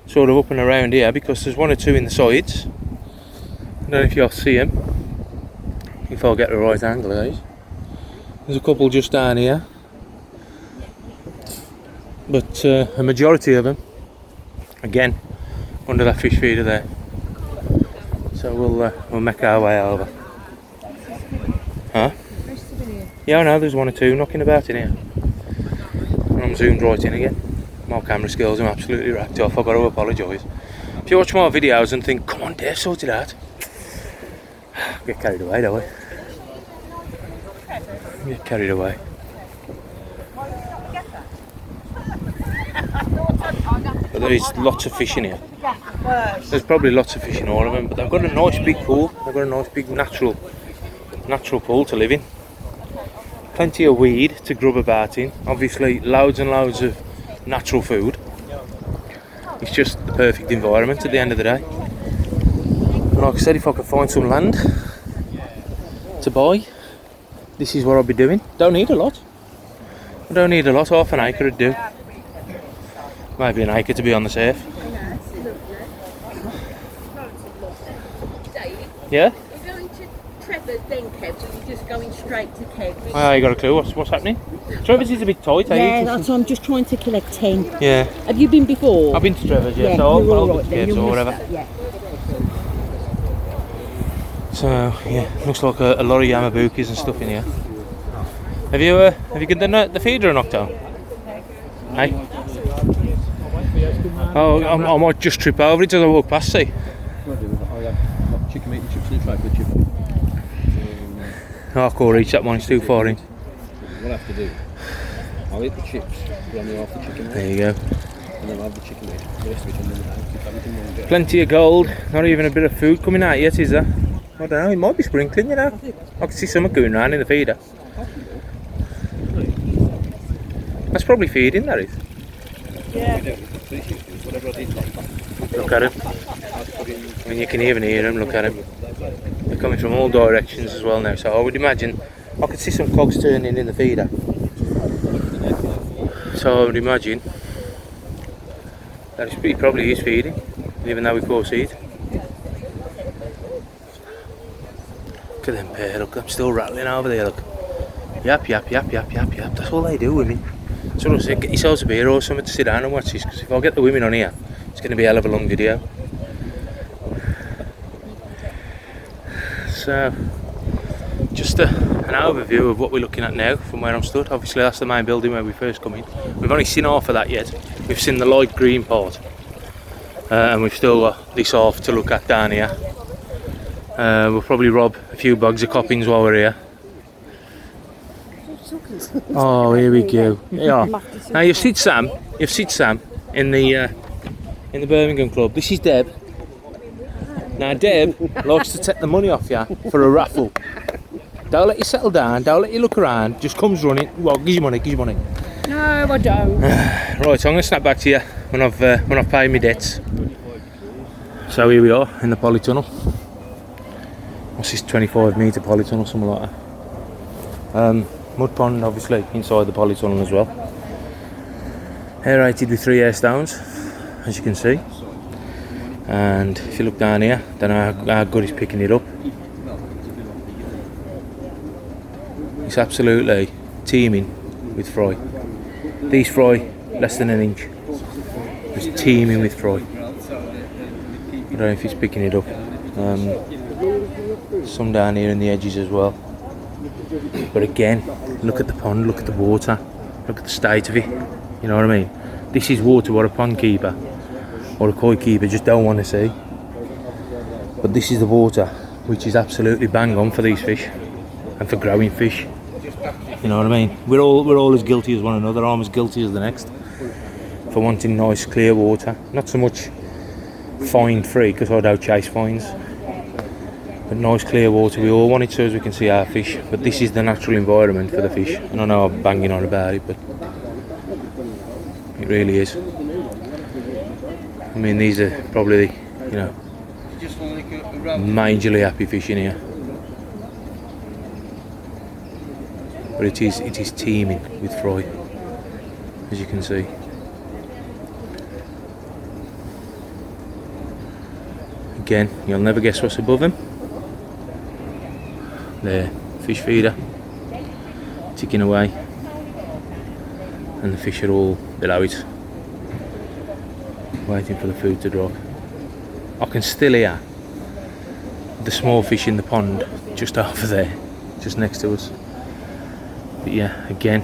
sort of up and around here, because there's one or two in the sides. I don't know if you'll see them, if I'll get the right angle, guys. There's a couple just down here, but a majority of them, again, under that fish feeder there. So we'll make our way over. Huh? Yeah, I know, there's one or two knocking about in here. And I'm zoomed right in again. My camera skills are absolutely racked off. I've got to apologise. If you watch my videos and think, come on Dave, sort it out, get carried away, don't we? Get carried away. But there is lots of fish in here. There's probably lots of fish in all of them, but they've got a nice big pool. They've got a nice big natural pool to live in. Plenty of weed to grub about in. Obviously loads and loads of natural food. It's just the perfect environment at the end of the day. And like I said, if I could find some land to buy, this is what I'll be doing. Don't need a lot. I don't need a lot, half an acre would do. Maybe an acre to be on the safe. Yeah?
You're going to Trevor's then, Kev, so you're just going straight to Kev.
Oh, you got a clue what's happening? Trevor's is a bit tight,
Yeah, that's what I'm just trying to collect 10.
Yeah.
Have you been before?
I've been to Trevor's, yeah,
Yeah,
so
you're
I'll
all
go
right
to
then,
Kevin's
you'll
or
miss
whatever.
that, yeah.
So, yeah, looks like a lot of Yamabukis and stuff in here. Have you done the feeder or knocked down? Hey? Oh, I might just trip over it as I walk past, see?
Chicken meat and chips and a tray for the chip.
I can't reach that one, it's too far in.
What I have to do, I'll eat the chips, put on the half the chicken meat,
There you go.
and then I'll have the chicken meat. The rest of it on the house, keep everything on the
Plenty of gold, not even a bit of food coming out yet, is there? I don't know, it might be sprinkling, you know. I can see something going around in the feeder. That's probably feeding, that is. Look at him. I mean, you can even hear them, look at him. They're coming from all directions as well now, so I would imagine, I could see some cogs turning in the feeder. So I would imagine that he probably is feeding, even though we can't see it. Look at them pair, look, I'm still rattling over there, look. Yap, yap, yap, yap, yap, yap, that's all they do, women. So I said, get yourselves a beer or something to sit down and watch this, because if I get the women on here, it's going to be a hell of a long video. So, just an overview of what we're looking at now from where I'm stood. Obviously that's the main building where we first come in. We've only seen half of that yet. We've seen the light green part. and we've still got this half to look at down here. We'll probably rob a few bags of coppings while we're here. Oh, here we go. Yeah. Now you've seen Sam. In the Birmingham club. This is Deb. Now Deb likes to take the money off you for a raffle. Don't let you settle down. Don't let you look around. Just comes running. Well, give you money.
No, I don't.
Right, so I'm going to snap back to you when I've paid my debts. So here we are in the polytunnel. What's this, 25 metre polytunnel, something like that. Mud pond obviously inside the polytunnel as well. Aerated with 3 air stones, as you can see. And if you look down here, don't know how good it's picking it up. It's absolutely teeming with fry. These fry less than an inch. It's teeming with fry. I don't know if it's picking it up. Some down here in the edges as well. But again, look at the pond, look at the water, look at the state of it. You know what I mean? This is water what a pond keeper or a koi keeper just don't want to see. But this is the water which is absolutely bang on for these fish and for growing fish. You know what I mean? We're all as guilty as one another. I'm as guilty as the next for wanting nice clear water. Not so much fine free because I don't chase fines. But nice clear water, we all want it so as we can see our fish. But this is the natural environment for the fish. And I know I'm banging on about it, but it really is. I mean, these are probably, you know, majorly happy fish in here. But it is teeming with fry, as you can see. Again, you'll never guess what's above him. There, fish feeder, ticking away, and the fish are all below it, waiting for the food to drop. I can still hear the small fish in the pond just over there, just next to us. But yeah, again,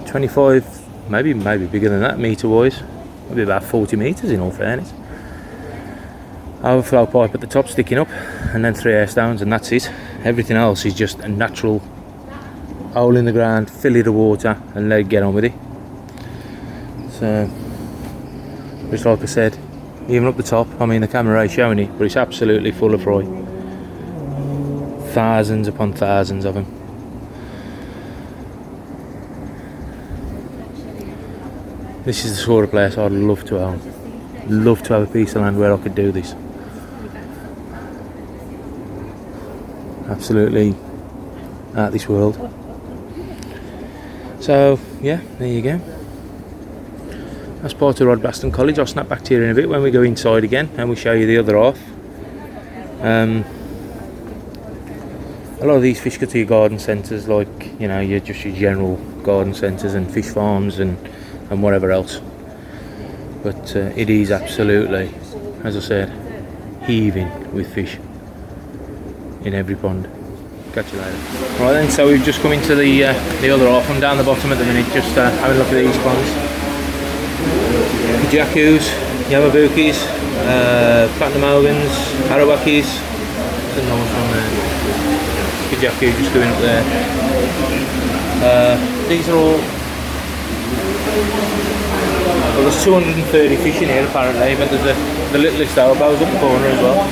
25, maybe bigger than that metre wise, maybe about 40 metres in all fairness. Overflow pipe at the top sticking up, and then 3 air stones, and that's it. Everything else is just a natural hole in the ground, fill it with water and let it get on with it. So just like I said, even up the top, I mean the camera is showing it, but it's absolutely full of fry. Thousands upon thousands of them. This is the sort of place I'd love to own. Love to have a piece of land where I could do this. Absolutely out of this world. So yeah, there you go. That's part of Rodbaston College. I'll snap back to you in a bit when we go inside again and we'll show you the other half. A lot of these fish go to your garden centres, like, you know, your general garden centres and fish farms and whatever else. But it is absolutely, as I said, heaving with fish in every pond. Catch you later. Right then, so we've just come into the other half. I'm down the bottom at the minute, just having a look at these ponds. Kajakus, Yamabukis, Platinum Ogans, Arawakis. There's no one from there. Kajaku just going up there. These are all. Well, there's 230 fish in here apparently, but there's the littlest elbows up the corner as well.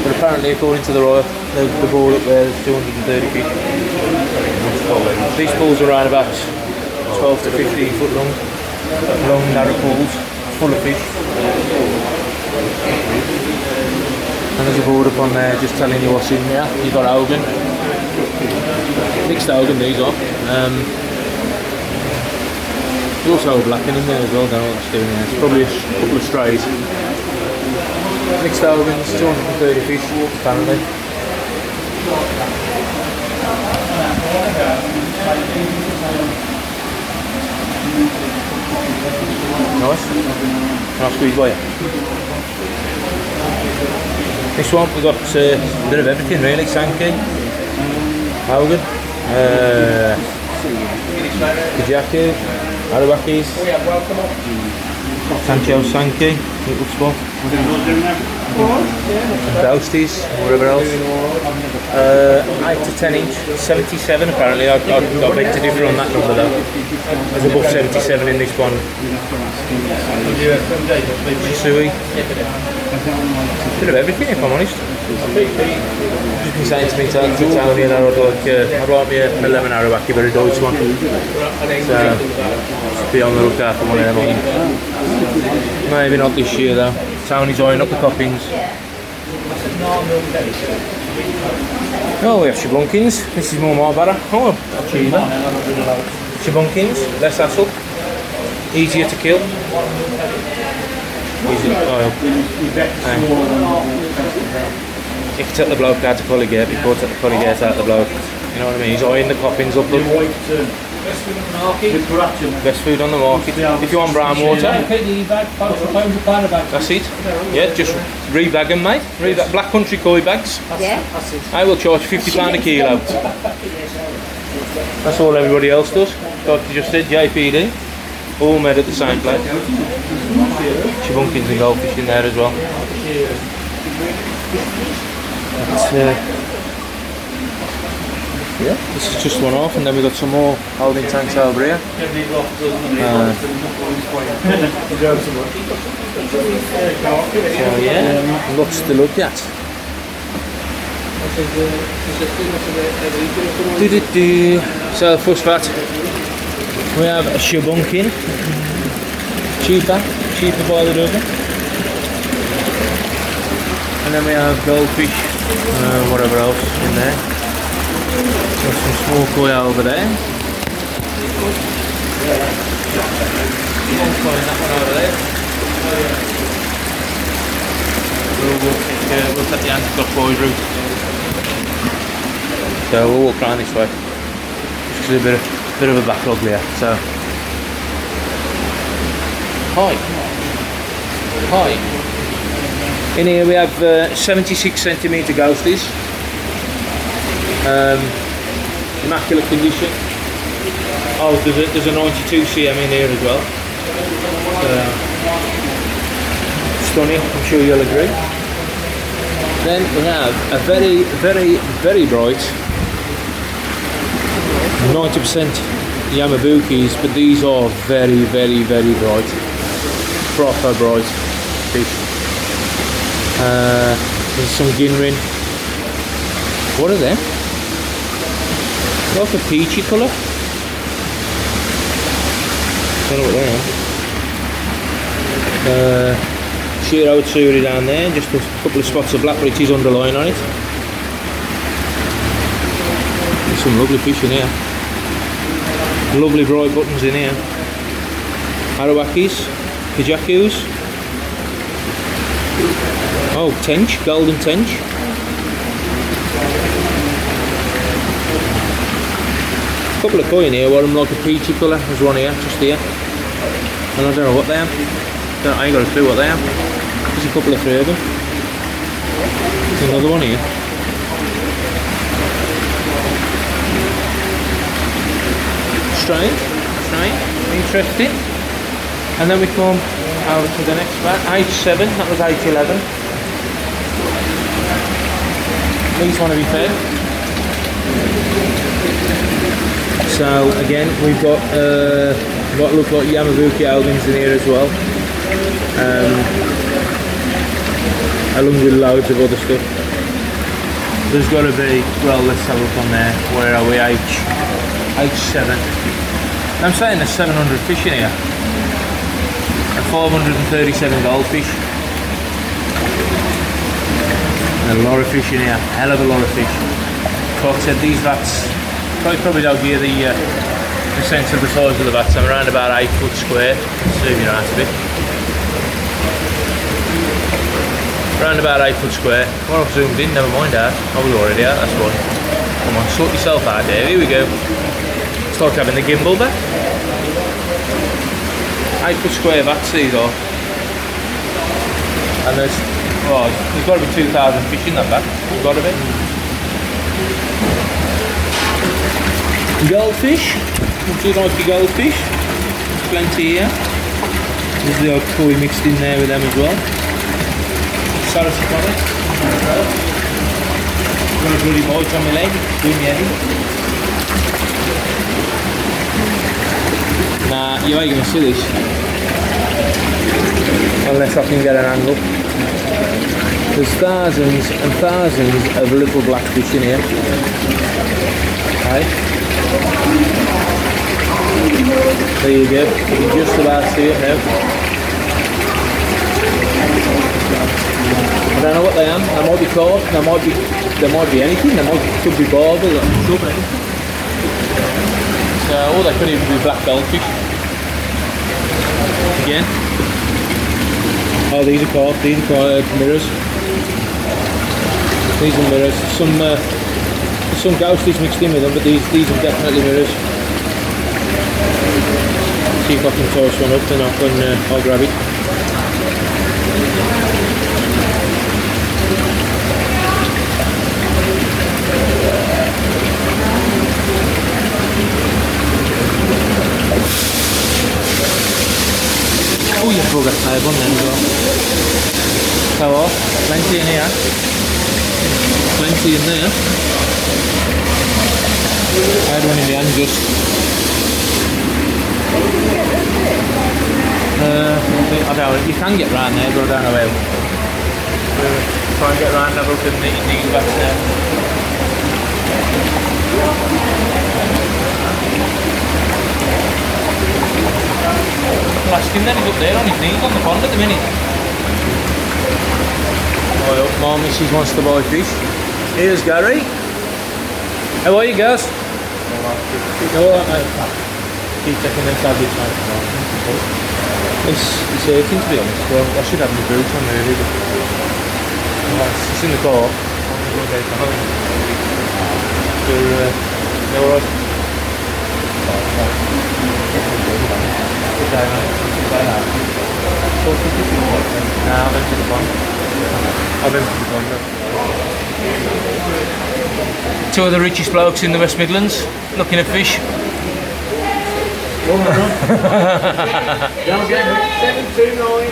But apparently, according to the board up there, there's 230 fish. These pools are around about 12 to 15 foot long narrow pools, full of fish. And there's a board up on there just telling you what's in there. You've got Hogan, mixed Hogan these are. There's also a blacking in there as well, don't know what it's doing there. It's probably a couple of strays. Mixed Hogans, 230 fish apparently. Nice. Can I squeeze by you? This one we've got a bit of everything really. Sankey, Hogan, Kajaku, Arawakis. Sancho Sankey, little spot. Dousties, whatever else. 8 to 10 inch, 77 apparently. I beg to differ on that number though. There's above 77 in this one. Sui. Bit of everything if I'm honest. Just been saying to me, Tony, that I'd like me a lemon Arawaki, but a Deutsch one. So, just be on the lookout for one of them. Maybe not this year though. Tony's eyeing up the coppings. Oh, we have Shabunkins. This is more Marlborough. Oh, China. Shabunkins, less hassle. Easier to kill. Easier to oil. You can take the bloke out to colligate before take the colligate out the bloke. You know what I mean? He's eyeing the coppings up. Best food on the market. If you want brown water, that's it. Yeah, just rebag them, mate. Rebag Black Country koi bags.
Yeah.
I will charge £50 a kilo. That's all everybody else does. Like you just said, JPD. All made at the same place. Shabunkins and goldfish in there as well. Yeah, this is just one off, and then we've got some more holding tanks over here. So yeah, lots to look at. So first fat, we have a Shabunkin, cheaper by the dozen. And then we have goldfish, whatever else in there. Got some small koi over there. That one over there. We'll take the anti-clock boys route. So we'll walk around this way. Just a bit of a backlog here. So hi. In here we have 76cm ghosties. Immaculate condition. Oh, there's a 92 cm in here as well. Stunning, I'm sure you'll agree. Then we have a very bright 90% Yamabukis, but these are very bright, proper bright fish. There's some Ginrin. What are they? Like a peachy colour. Don't know what they are. Shiro Tsuri down there, just a couple of spots of black, but it is underlying on it. There's some lovely fish in here. Lovely bright buttons in here. Arawakis, Kajakus. Oh, tench, golden tench. A couple of koi in here, one of them like a peachy colour. There's one here, just here. And I don't know what they are. I ain't got a clue what they are. There's a couple of three of them. There's another one here. Strange, interesting. And then we come out to the next one. H7, that was H11. These want to be fed. So again, we've got what look like Yamabuki albums in here as well, along with loads of other stuff. There's got to be, well, let's have a look on there. Where are we? H7. I'm saying there's 700 fish in here, and 537 goldfish. And a lot of fish in here, hell of a lot of fish. Like I said, these vats probably don't give you the sense of the size of the vats. I'm around about 8 foot square, zoom you out a bit. Around about 8 foot square. Well, I've zoomed in, never mind that. Oh, we're already out, that's one. Come on, sort yourself out there, here we go. It's like having the gimbal back. 8 foot square vats these are. And there's got to be 2,000 fish in that back. There's got to be. Goldfish. Would you like the goldfish? plenty here. There's the odd koi mixed in there with them as well. Sarasiponic. Got a bloody bite on my leg, doing me heavy. Nah, you ain't gonna see this. Unless I can get an angle. There's thousands and thousands of little blackfish in here. Okay. There you go, you can just about see it now. I don't know what they are. They might be caught, they might be anything, could be barbel, could be anything. So, or they could even be black goldfish. Again. Oh, these are caught, mirrors. These are mirrors. Some ghosties mixed in with them, but these are definitely mirrors. See if I can toss one up, then I'll grab it. Oh, you bugger, I have one then as well. So what? Plenty in here. Plenty in there. I had one in the hand just. I don't know, you can get round there, but I don't know how. Try and get round, have a look at these backs now. Asking then, he's up there on his knees on the pond at the minute. Oh, my missus wants to buy fish. Here's Gary. How are you guys? Alright mate. Keep taking them tablets mate. It's hurting to be honest. Well, I should have my boots on really. But it's in the car. They're alright. Okay, mate. Nah, I've emptied the pond. Two of the richest blokes in the West Midlands, looking at fish.
Don't get me. 729.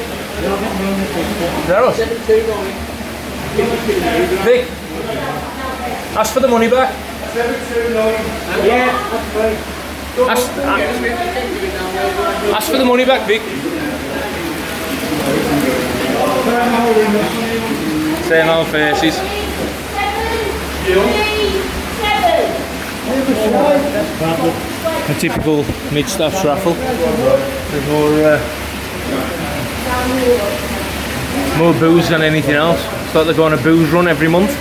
Zero.
729.
Vic, ask for the money back.
729. Yeah, that's great.
Ask for the money back, Vic. Same old faces. A typical mid-staffs raffle. There's more booze than anything else. It's like they're going on a booze run every month.
7,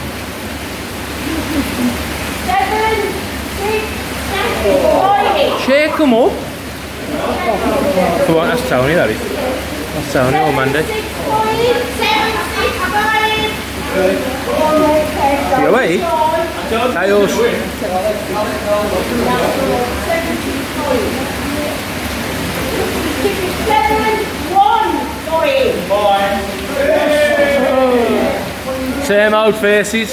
6, 5.
Shake them up. Come on, that's Tony, that is. That's Tony or Mandy.
6, 5, 7, 6, 5.
You away? Chaos.
7, 1, 3.
Same old faces.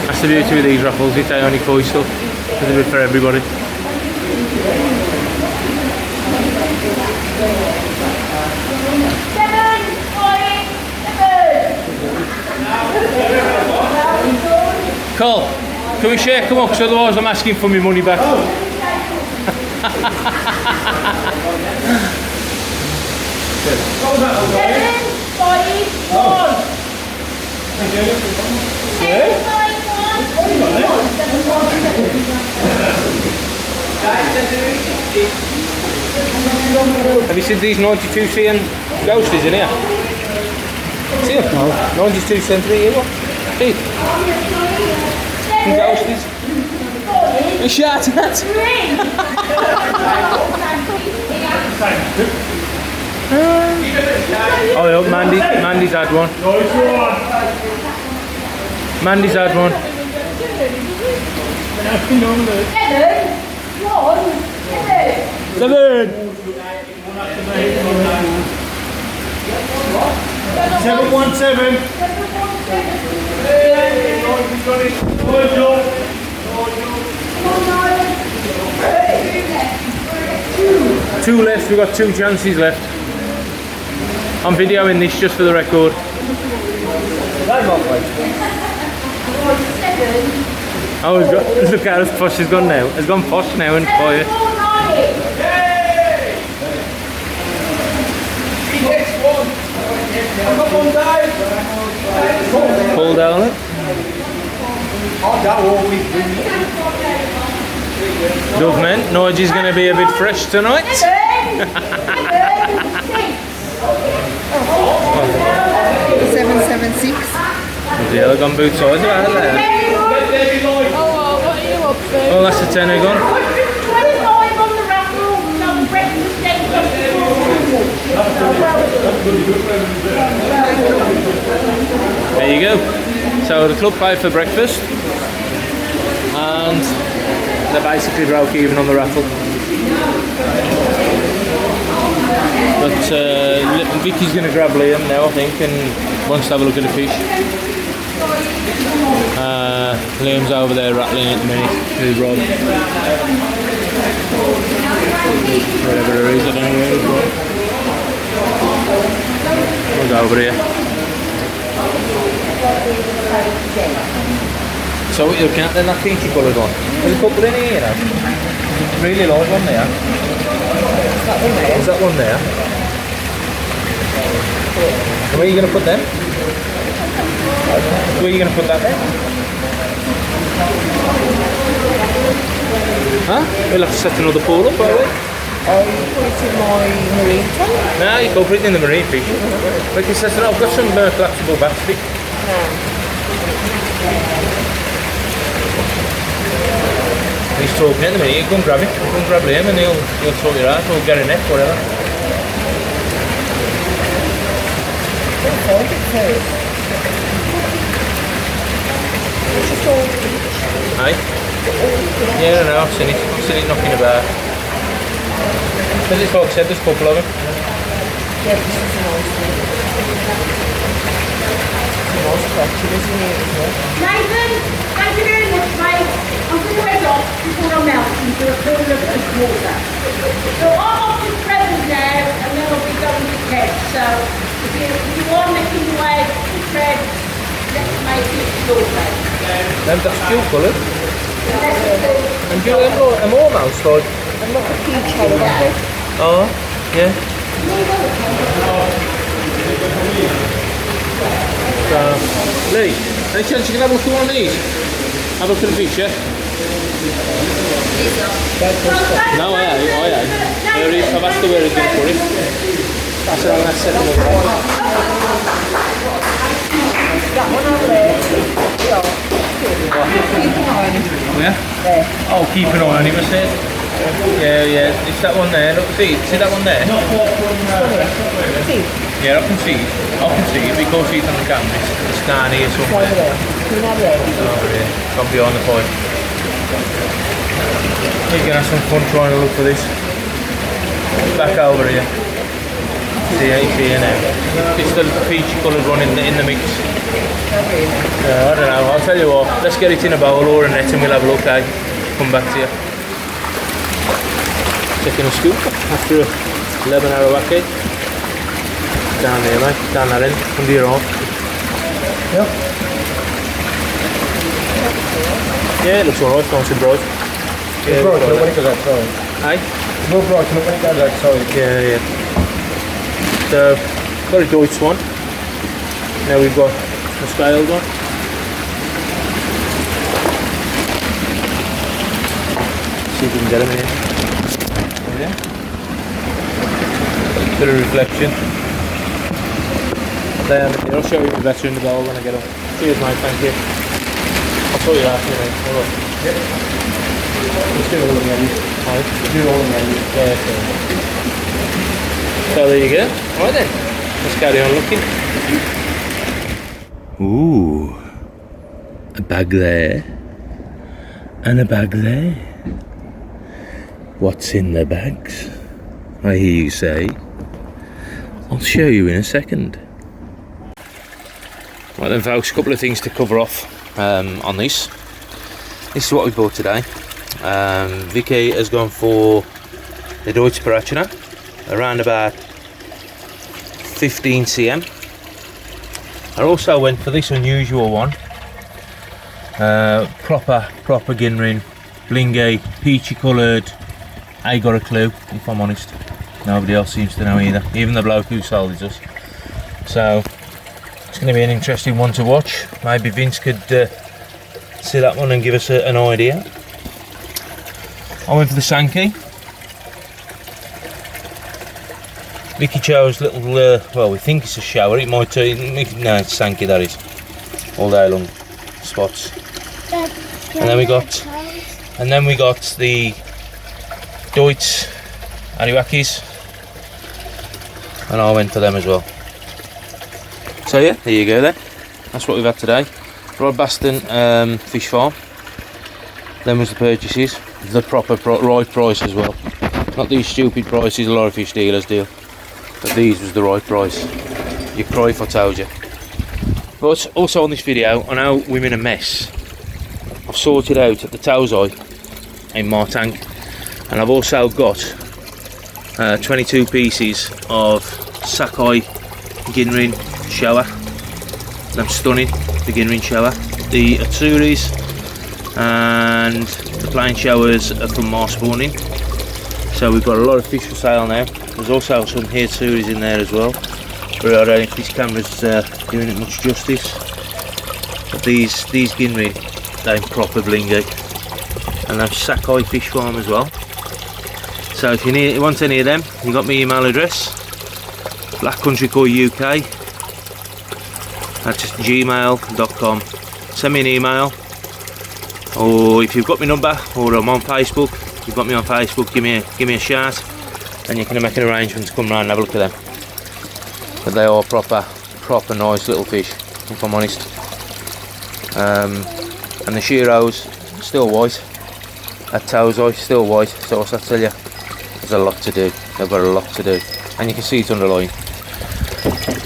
That's the beauty with these raffles, it's only koi stuff. There's a bit for everybody. Cole, can we shake them up? Because otherwise I'm asking for my money back.
7, 5, 1. 7, 5, 1.
Have you seen these 92 cent ghosties in here? See them? No. 92 cent here, what? See? Ghosties. You shouting at? Oh, look, Mandy's had one. Mandy's had one.
7, 1, 7.
717.
2 left, we've got 2 chances left. I'm videoing this just for the record. Oh, he's got, look how posh he's gone now. He's gone posh now and quiet. Pull down it. Government, Nigel's going to be a bit fresh tonight.
776.
Yeah, they've gone both sides of that, haven't they? Oh, that's the 10 gone.
25 on the raffle, so the breakfast day.
There you go. So the club paid for breakfast and they basically broke even on the raffle. But Vicky's going to grab Liam now, I think, and wants to have a look at the fish. Liam's over there rattling at the minute with his rod. Whatever it is, I don't know where it's going. We'll go over here. So what you're looking at then, that peachy coloured one? There's a couple in here, you know. Really like one there. Is that one there? Where are you going to put them? Where are you going to put that there? Huh? We'll have to set another pool up, won't we?
Oh, you put it in my marine tank?
No, you can put it in the marine fish. Like you said, I've got some collapsible bass fish. He's talking at the minute, you go and grab it, go and grab him and he'll sort you out, or get a net, whatever.
Hold it first. It's just all
Aye? Yeah, I know, I've seen it knocking about. But it's like I said, there's a couple of them.
yeah, this is a nice thing. It's a nice collection, isn't it, as well?
Nathan, thank you very much, mate. I'm going to head off before I melt into a pool of water. So I'm off to Trevor now, and then I'll be going to Ted. So if you are making your way to Trev, let's make it your way.
That's dual coloured. And dual, I'm almost like...
And look at peach colour, that bit.
Oh, yeah. So, Lee, any chance you can have a look at one of these? Have a look at the fish, yeah? No, I ain't. There he is. I've asked her where he's going to put it. I said I'm going to set him up.
That one over there. Keep an eye on it.
Yeah?
There.
Oh, keep an eye on him, I said. Yeah, it's that one there. Look, see that one there?
See?
Yeah, I can see it because he's on the camera. It's down here
It's
somewhere.
over there. It's over there.
Over here. Gone behind the pipe. We're going to have some fun trying to look for this. Back over here. See here now. It's the peachy coloured one in the mix. I don't know, I'll tell you what, let's get it in a bowl or a net and we'll have a look, eh? Come back to you. Taking a scoop after a 11-hour whack. Down there, mate, down that end, under your arm. Yeah. Yeah, it looks alright, nice and bright.
It's bright, look when it goes outside.
Aye?
It's more bright, look when it goes outside.
Yeah. So, got a Deutsch one. Now we've got the scaled one. See if we can get them in here. Oh, yeah. Bit of reflection. There, I'll show you better in the bowl when I get up. Cheers, mate, thank you. I'll sort you out in a minute. Hold on.
Let's do all of them.
Right.
Do all of them.
Yeah, so there you go. Alright then, let's carry on looking. Ooh, a bag there, and a bag there. What's in the bags? I hear you say. I'll show you in a second. Right then folks, a couple of things to cover off on this. This is what we bought today. Vicky has gone for the Deutsche Parachina, around about 15 cm. I also went for this unusual one, proper Ginrin, blingy, peachy coloured. I got a clue, if I'm honest. Nobody else seems to know either, even the bloke who sold it us. So it's going to be an interesting one to watch. Maybe Vince could see that one and give us an idea. I went for the Sankey. Vicky chose little, well, we think it's a shower. It might turn, no, it's Sankey, that is. All day long spots. And then we got the Deutsch Ariwakis, and I went for them as well. So yeah, there you go then. That's what we've had today. Rodbaston Fish Farm. Then was the purchases. The proper right price as well. Not these stupid prices a lot of fish dealers do. But these was the right price. You cry if I told you. But also on this video, I know we're in a mess. I've sorted out the Taozai in my tank. And I've also got 22 pieces of Sakai Ginrin shower. Them stunning, the Ginrin shower. The Atsuris and the plain showers are from Mar Spawning. So we've got a lot of fish for sale now. There's also some Atsuris in there as well. But I don't know if this camera's doing it much justice. But these Ginrin, they're proper blingy. And that's Sakai Fish Farm as well. So if you want any of them, you got my email address, blackcountrycoreuk at gmail.com. Send me an email, or if you've got my number, or I'm on Facebook, you've got me on Facebook, give me a shout, and you can make an arrangement to come round and have a look at them. But they are proper nice little fish, if I'm honest. And the Shiros still white. At Taozai, still white, so I tell you, there's a lot to do. They've got a lot to do, and you can see it underlying.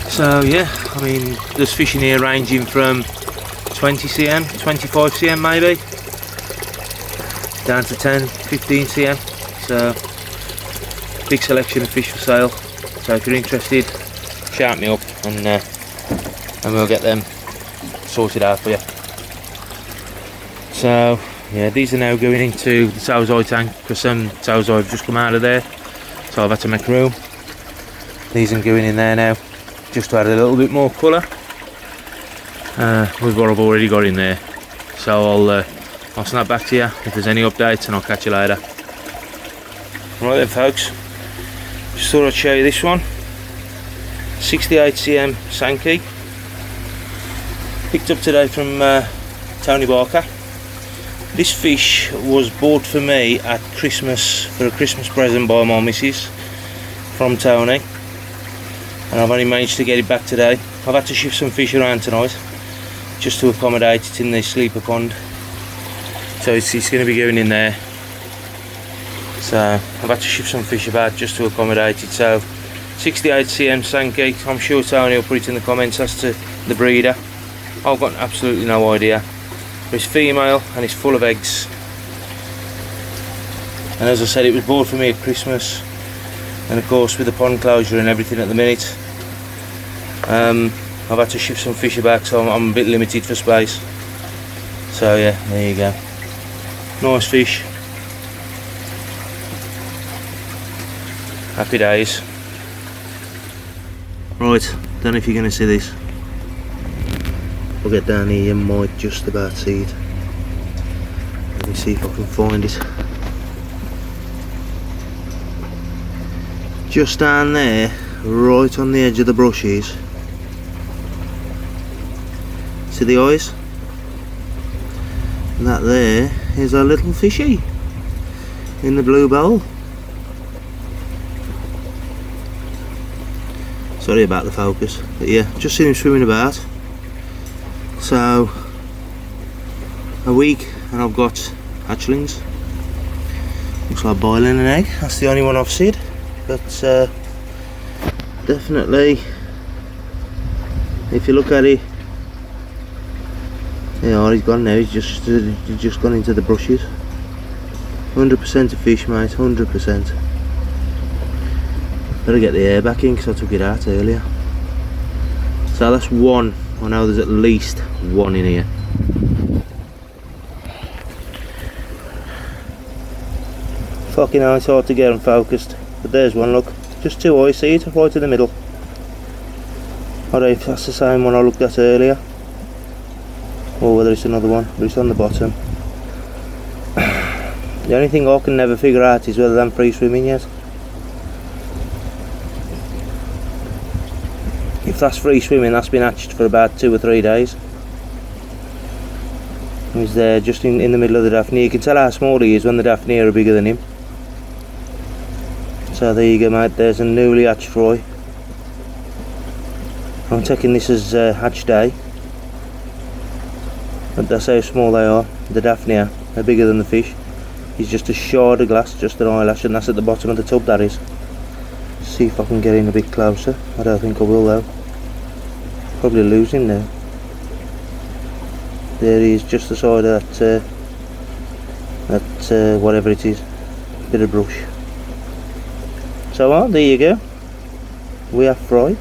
So yeah, I mean, there's fish in here ranging from 20 cm, 25 cm maybe, down to 10, 15 cm. So big selection of fish for sale. So if you're interested, shout me up, and we'll get them sorted out for you. So yeah, these are now going into the Taozai tank, because some Taozai have just come out of there, so I've had to make room. These are going in there now, just to add a little bit more colour with what I've already got in there. So I'll snap back to you if there's any updates, and I'll catch you later. Right then folks, just thought I'd show you this one. 68 cm Sankey, picked up today from Tony Barker. This fish was bought for me at Christmas, for a Christmas present by my missus from Tony, and I've only managed to get it back today. I've had to shift some fish around tonight just to accommodate it in the sleeper pond, so it's going to be going in there. So I've had to shift some fish about just to accommodate it. So 68 cm Sankey, I'm sure Tony will put it in the comments as to the breeder. I've got absolutely no idea. It's female and it's full of eggs, and as I said, it was bought for me at Christmas, and of course with the pond closure and everything at the minute, I've had to shift some fish back, so I'm a bit limited for space. So yeah, there you go, nice fish, happy days. Right, don't know if you're going to see this. I'll get down here, you might just about see it. Let me see if I can find it. Just down there, right on the edge of the brushes. See the eyes? And that there is a little fishy in the blue bowl. Sorry about the focus, but yeah, just seen him swimming about. So a week and I've got hatchlings. Looks like boiling an egg. That's the only one I've seen, but definitely if you look at it, yeah, he's gone now. He's just gone into the brushes. 100% a fish, mate, 100%. Better get the air back in because I took it out earlier. So that's one. I know there's at least one in here. Fucking hell, it's hard to get them focused. But there's one, look. Just two eyes, see it? Right in the middle. I don't know if that's the same one I looked at earlier. Or whether it's another one, but it's on the bottom. The only thing I can never figure out is whether they're free swimming yet. If that's free swimming, that's been hatched for about 2 or 3 days. He's there just in the middle of the Daphne. You can tell how small he is when the Daphne are bigger than him. So there you go, mate, there's a newly hatched fry. I'm taking this as hatch day. But that's how small they are. The Daphne are. They're bigger than the fish. He's just a shard of glass, just an eyelash, and that's at the bottom of the tub, that is. See if I can get in a bit closer. I don't think I will though. Probably lose him now. There he is, just the side of that whatever it is, bit of brush. So there you go. We have fry.